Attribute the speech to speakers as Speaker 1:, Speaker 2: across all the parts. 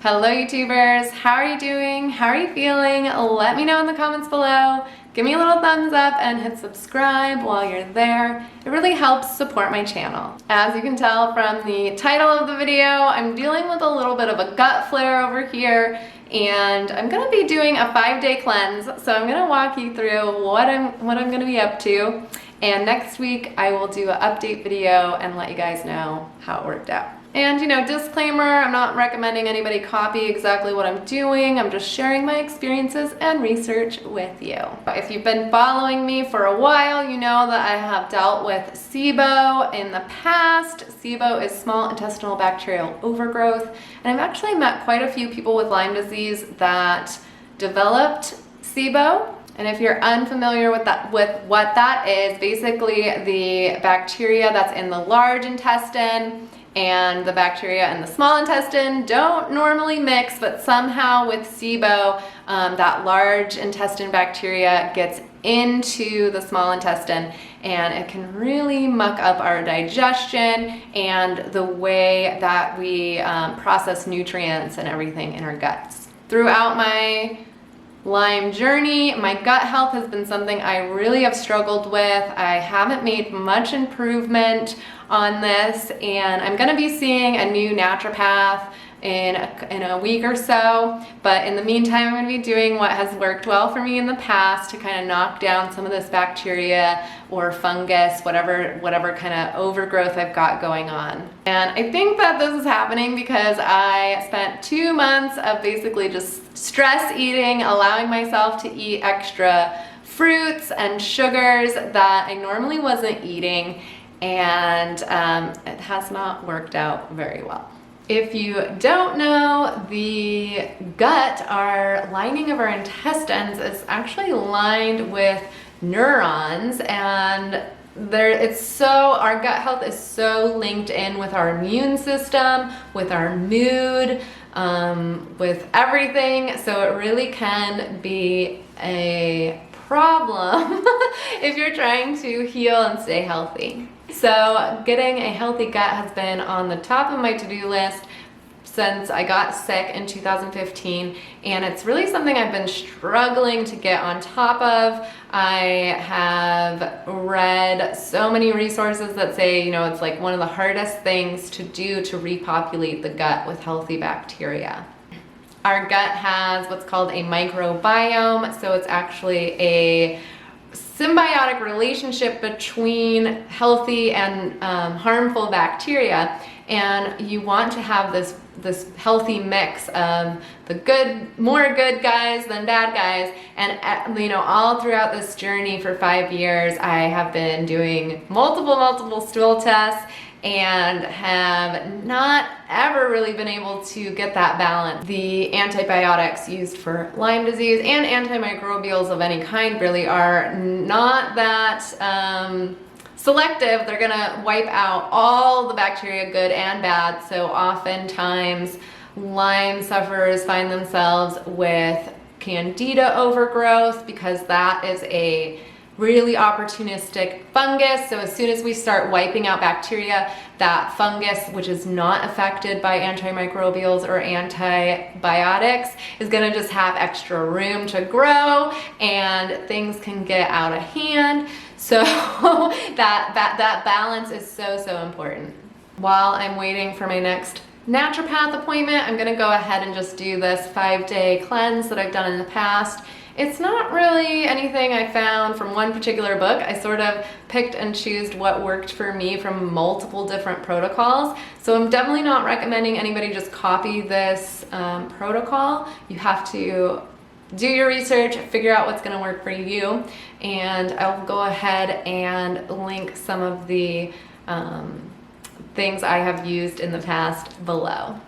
Speaker 1: Hello YouTubers, how are you doing? How are you feeling? Let me know in the comments below. Give me a little thumbs up and hit subscribe while you're there. It really helps support my channel. As you can tell from the title of the video, I'm dealing with a little bit of a gut flare over here, and I'm gonna be doing a 5-day cleanse. So I'm gonna walk you through what I'm gonna be up to. And next week I will do an update video and let you guys know how it worked out. And disclaimer, I'm not recommending anybody copy exactly what I'm doing. I'm just sharing my experiences and research with you. If you've been following me for a while, you know that I have dealt with SIBO in the past. SIBO is small intestinal bacterial overgrowth. And I've actually met quite a few people with Lyme disease that developed SIBO. And if you're unfamiliar with what that is, basically the bacteria that's in the large intestine and the bacteria in the small intestine don't normally mix, but somehow with SIBO, that large intestine bacteria gets into the small intestine, and it can really muck up our digestion and the way that we process nutrients and everything in our guts. Throughout my Lyme journey, my gut health has been something I really have struggled with. I haven't made much improvement on this, and I'm gonna be seeing a new naturopath in a week or so. But in the meantime, I'm gonna be doing what has worked well for me in the past to kind of knock down some of this bacteria or fungus, whatever kind of overgrowth I've got going on. And I think that this is happening because I spent 2 months of basically just stress eating, allowing myself to eat extra fruits and sugars that I normally wasn't eating, and it has not worked out very well. If you don't know, the gut, our lining of our intestines, is actually lined with neurons, and our gut health is so linked in with our immune system, with our mood, with everything. So it really can be a problem if you're trying to heal and stay healthy. So getting a healthy gut has been on the top of my to-do list since I got sick in 2015, and it's really something I've been struggling to get on top of. I have read so many resources that say, it's like one of the hardest things to do to repopulate the gut with healthy bacteria. Our gut has what's called a microbiome, so it's actually a symbiotic relationship between healthy and harmful bacteria, and you want to have this healthy mix of more good guys than bad guys. And all throughout this journey for 5 years, I have been doing multiple stool tests and have not ever really been able to get that balance. The antibiotics used for Lyme disease and antimicrobials of any kind really are not that selective. They're gonna wipe out all the bacteria, good and bad. So oftentimes Lyme sufferers find themselves with Candida overgrowth because that is a really opportunistic fungus. So as soon as we start wiping out bacteria, that fungus, which is not affected by antimicrobials or antibiotics, is gonna just have extra room to grow, and things can get out of hand. So that balance is so important. While I'm waiting for my next naturopath appointment, I'm gonna go ahead and just do this 5-day cleanse that I've done in the past. It's not really anything I found from one particular book. I sort of picked and chose what worked for me from multiple different protocols. So I'm definitely not recommending anybody just copy this protocol. You have to do your research, figure out what's gonna work for you, and I'll go ahead and link some of the things I have used in the past below.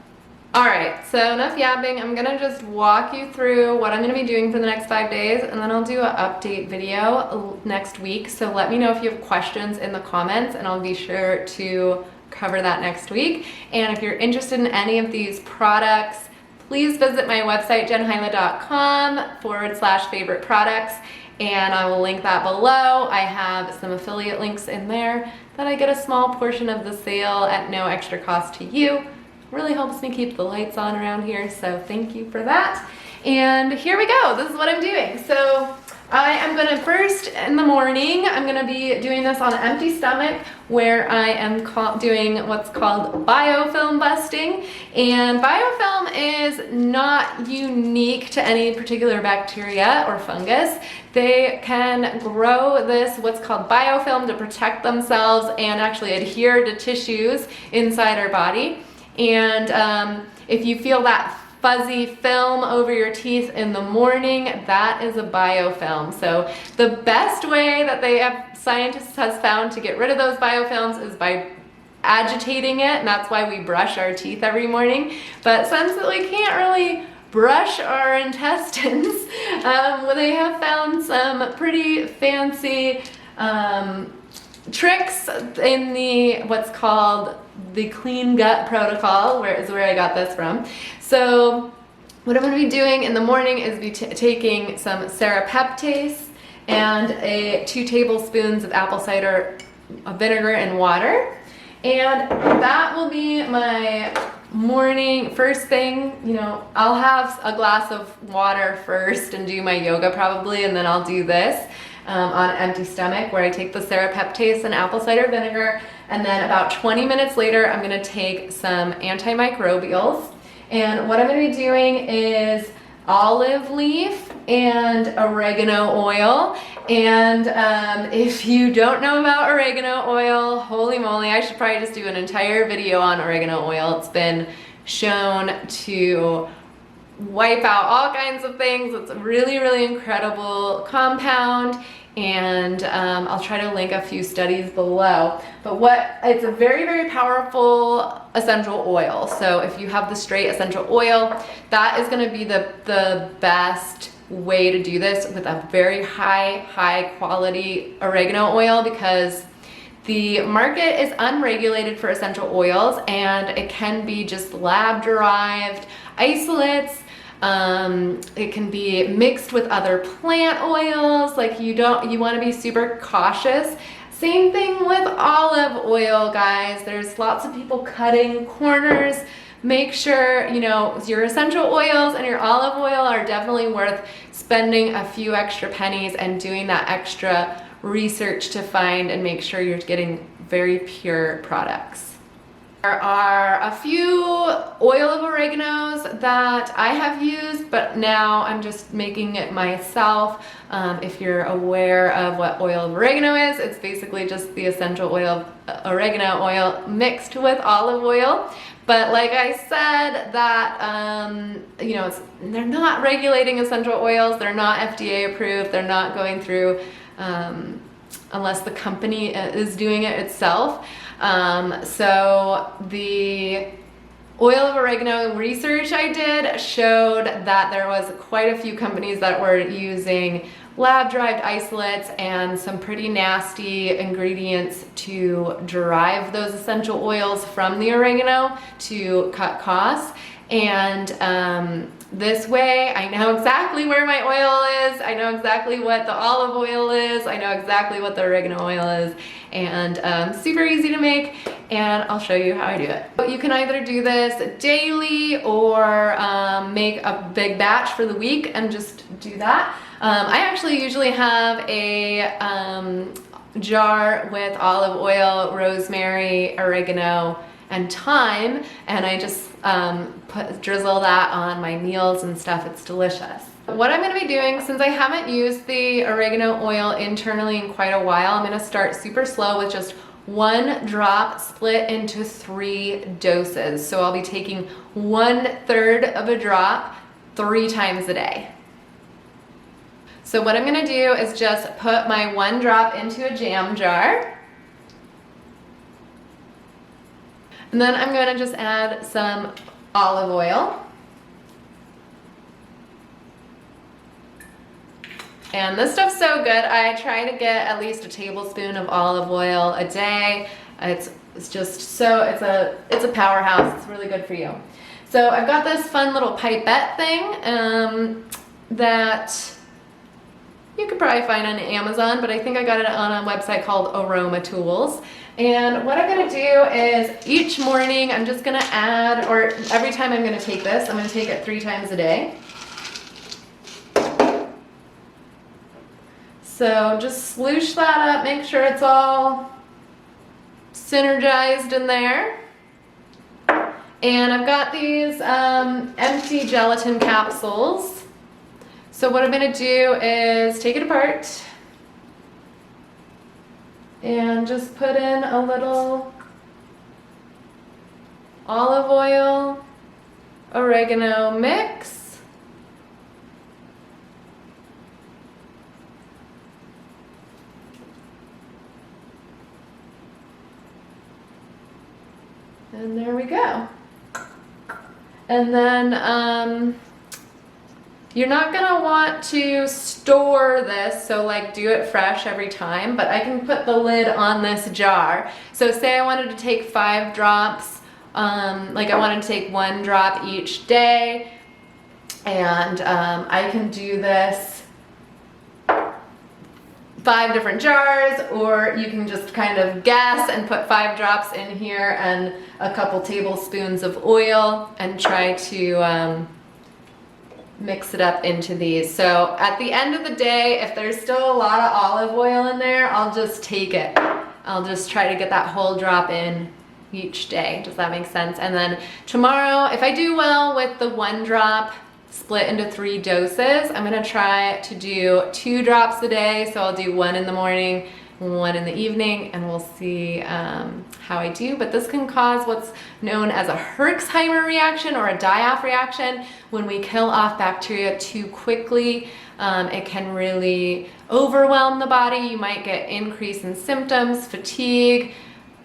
Speaker 1: All right, so enough yapping. I'm gonna just walk you through what I'm gonna be doing for the next 5 days, and then I'll do an update video next week. So let me know if you have questions in the comments, and I'll be sure to cover that next week. And if you're interested in any of these products, please visit my website, jenhyla.com/favorite products, and I will link that below. I have some affiliate links in there that I get a small portion of the sale at no extra cost to you. really helps me keep the lights on around here, so thank you for that. And here we go. This is what I'm doing. So I am gonna first in the morning, I'm gonna be doing this on an empty stomach where I am doing what's called biofilm busting. And biofilm is not unique to any particular bacteria or fungus. They can grow this, what's called biofilm, to protect themselves and actually adhere to tissues inside our body. And if you feel that fuzzy film over your teeth in the morning, that is a biofilm. So the best way that scientists has found to get rid of those biofilms is by agitating it, and that's why we brush our teeth every morning. But since we can't really brush our intestines, they have found some pretty fancy tricks in the what's called the clean gut protocol, where I got this from. So what I'm going to be doing in the morning is taking some serrapeptase and 2 tablespoons of apple cider vinegar and water, and that will be my morning first thing. You know, I'll have a glass of water first and do my yoga probably, and then I'll do this on an empty stomach where I take the serrapeptase and apple cider vinegar, and then about 20 minutes later I'm going to take some antimicrobials. And what I'm going to be doing is olive leaf and oregano oil. And if you don't know about oregano oil, holy moly, I should probably just do an entire video on oregano oil. It's been shown to wipe out all kinds of things. It's a really, really incredible compound, and I'll try to link a few studies below. But it's a very, very powerful essential oil. So if you have the straight essential oil, that is going to be the best way to do this with a very high quality oregano oil, because the market is unregulated for essential oils, and it can be just lab derived isolates. It can be mixed with other plant oils. Like you want to be super cautious. Same thing with olive oil, guys. There's lots of people cutting corners. Make sure, you know, your essential oils and your olive oil are definitely worth spending a few extra pennies and doing that extra research to find and make sure you're getting very pure products. There are a few oil of oreganos that I have used, but now I'm just making it myself. If you're aware of what oil of oregano is, it's basically just the essential oil of oregano oil mixed with olive oil. But like I said, that you know, they're not regulating essential oils. They're not FDA approved. They're not going through unless the company is doing it itself. So the oil of oregano research I did showed that there was quite a few companies that were using lab-derived isolates and some pretty nasty ingredients to derive those essential oils from the oregano to cut costs. And this way I know exactly where my oil is, I know exactly what the olive oil is, I know exactly what the oregano oil is, and super easy to make, and I'll show you how I do it. You can either do this daily or make a big batch for the week and just do that. I actually usually have a jar with olive oil, rosemary, oregano, and thyme, and I just drizzle that on my meals and stuff. It's delicious. What I'm going to be doing, since I haven't used the oregano oil internally in quite a while, I'm going to start super slow with just 1 drop split into 3 doses. So I'll be taking 1/3 of a drop 3 times a day. So what I'm going to do is just put my 1 drop into a jam jar. And then I'm going to just add some olive oil. And this stuff's so good. I try to get at least a tablespoon of olive oil a day. It's just so, it's a powerhouse. It's really good for you. So I've got this fun little pipette thing that you could probably find on Amazon, but I think I got it on a website called Aroma Tools. And what I'm gonna do is each morning I'm just gonna add, or every time I'm gonna take this, I'm gonna take it 3 times a day. So just sloosh that up, make sure it's all synergized in there. And I've got these empty gelatin capsules. So what I'm gonna do is take it apart and just put in a little olive oil, oregano mix. And there we go. And then you're not gonna want to store this, so like do it fresh every time, but I can put the lid on this jar. So say I wanted to take 5 drops, like I wanted to take 1 drop each day, and I can do this 5 different jars, or you can just kind of guess and put 5 drops in here and a couple tablespoons of oil and try to mix it up into these. So at the end of the day, if there's still a lot of olive oil in there, I'll just take it. I'll just try to get that whole drop in each day. Does that make sense? And then tomorrow, if I do well with the 1 drop, split into 3 doses, I'm gonna try to do 2 drops a day. So I'll do 1 in the morning, 1 in the evening, and we'll see how I do. But this can cause what's known as a HERX reaction or a die-off reaction. When we kill off bacteria too quickly, it can really overwhelm the body. You might get increase in symptoms, fatigue,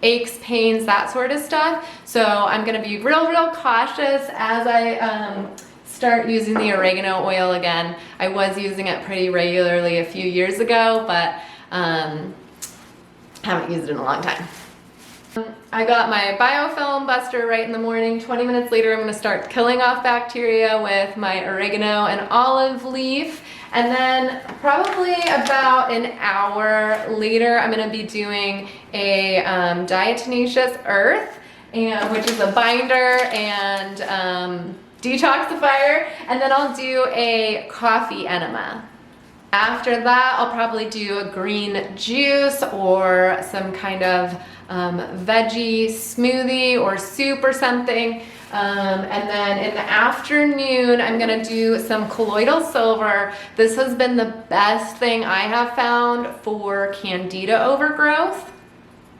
Speaker 1: aches, pains, that sort of stuff. So I'm gonna be real cautious as I start using the oregano oil again. I was using it pretty regularly a few years ago, but haven't used it in a long time. I got my biofilm buster right in the morning. 20 minutes later, I'm gonna start killing off bacteria with my oregano and olive leaf. And then probably about an hour later, I'm gonna be doing a diatomaceous earth, which is a binder and detoxifier, and then I'll do a coffee enema. After that, I'll probably do a green juice or some kind of veggie smoothie or soup or something. And then in the afternoon, I'm gonna do some colloidal silver. This has been the best thing I have found for candida overgrowth.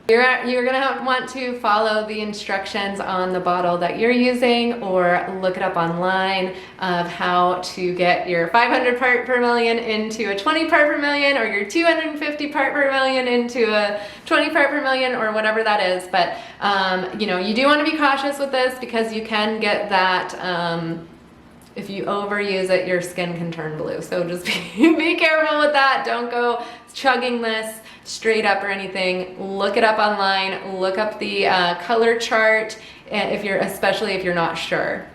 Speaker 1: You're gonna want to follow the instructions on the bottle that you're using, or look it up online of how to get your 500 part per million into a 20 part per million, or your 250 part per million into a 20 part per million, or whatever that is. But you know, you do want to be cautious with this because you can get that if you overuse it, your skin can turn blue. So just be careful with that. Don't go chugging this straight up or anything. Look it up online. Look up the color chart especially if you're not sure.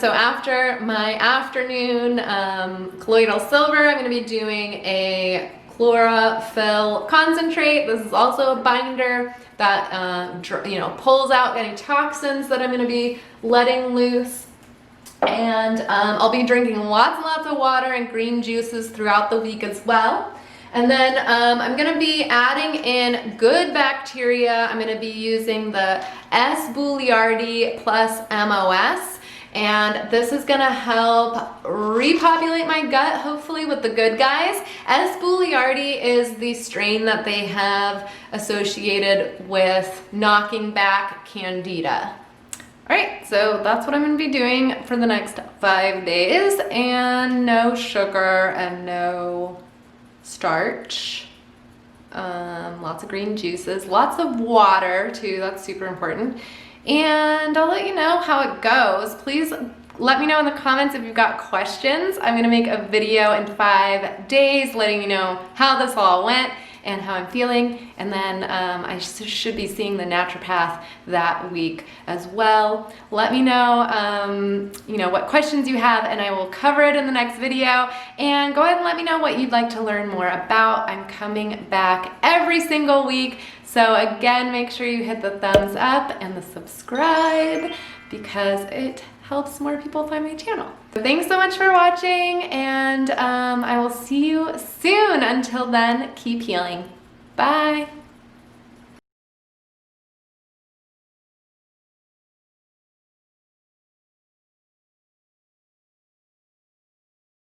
Speaker 1: So after my afternoon colloidal silver, I'm going to be doing a chlorophyll concentrate. This is also a binder that pulls out any toxins that I'm going to be letting loose. And I'll be drinking lots and lots of water and green juices throughout the week as well. And then I'm gonna be adding in good bacteria. I'm gonna be using the S. boulardii plus MOS. And this is gonna help repopulate my gut, hopefully, with the good guys. S. boulardii is the strain that they have associated with knocking back candida. All right, so that's what I'm gonna be doing for the next 5 days, and no sugar and no starch. Lots of green juices, lots of water too, that's super important. And I'll let you know how it goes. Please let me know in the comments if you've got questions. I'm gonna make a video in 5 days letting you know how this all went. and how I'm feeling. And then I should be seeing the naturopath that week as well. Let me know, what questions you have, and I will cover it in the next video. And go ahead and let me know what you'd like to learn more about. I'm coming back every single week. So again, make sure you hit the thumbs up and the subscribe because it helps more people find my channel. So thanks so much for watching, and I will see you soon. Until then, keep healing. Bye.